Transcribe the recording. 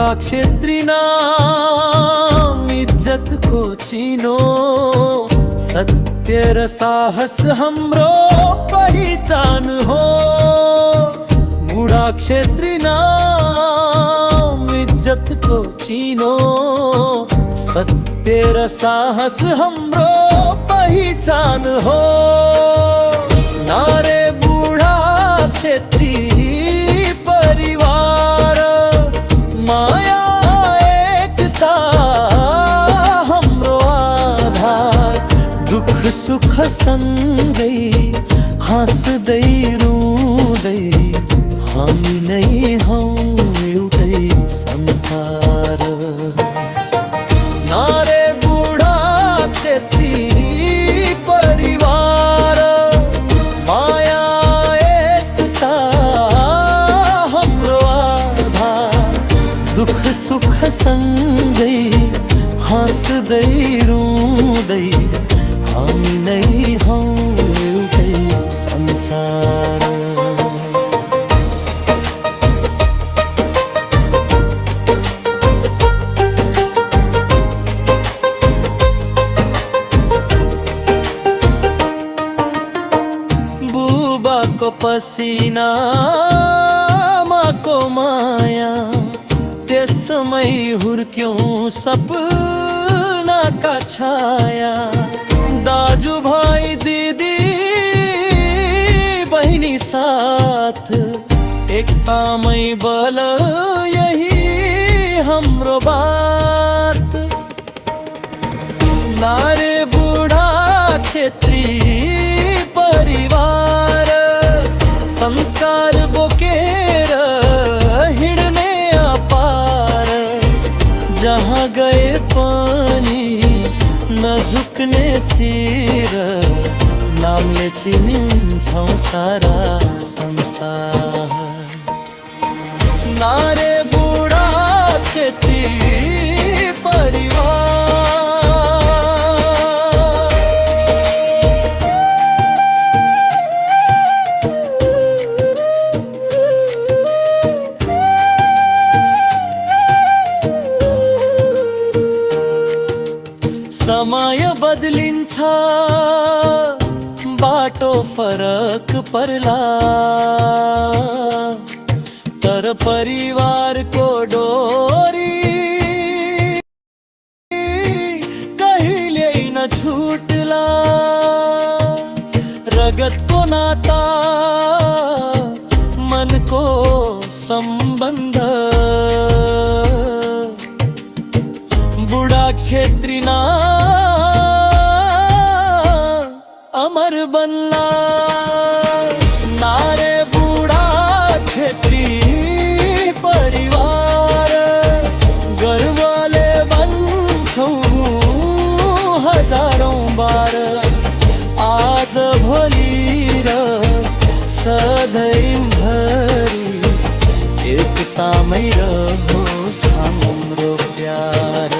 बुढा क्षेत्री नाम इज्जत को चीनो, सत्य र साहस हाम्रो पहिचान हो। बुढा क्षेत्री नाम इज्जत को चीनो, सत्य र साहस हाम्रो पहिचान हो। नारे बुढा क्षेत्री परिवार, माया एकता हाम्रो आधार। दुख सुख सँगै हाँस्दै रुँदै हामी नै हौ एउटै संसार। नारे बुढा क्षेत्री परिवार, माया एकता हाम्रो आधार। दुख सुख सँगै हाँस्दै रुँदै हामी नै हौ एउटै संसार। बुबाको पसिना आमाको माया, त्यसमै हुर्क्यौं सपनाका छाया। दाजुभाइ दिदी बहिनी साथ, एकतामै बल यही हाम्रो बात। नारे बुढा क्षेत्री परिवार, संस्कार बोकेर हिँड्ने अपार। जहाँ गए पनि नझुक्ने शिर, नामले चिनिन्छौँ सारा संसार। नारे बुढा क्षेत्री परिवार। समय बदलिन्छ बाटो फरक पर्ला, तर परिवारको डोरी कहिल्यै नछुट्ला। रगतको नाता मनको सम्बन्ध, बुढा क्षेत्री अमर बन्ला। नारे बुढा क्षेत्री परिवार, गर्वले भन्छौँ हजारौँ बार। आज भोलि र सधैँभरि एकतामै रहोस् हाम्रो प्यार।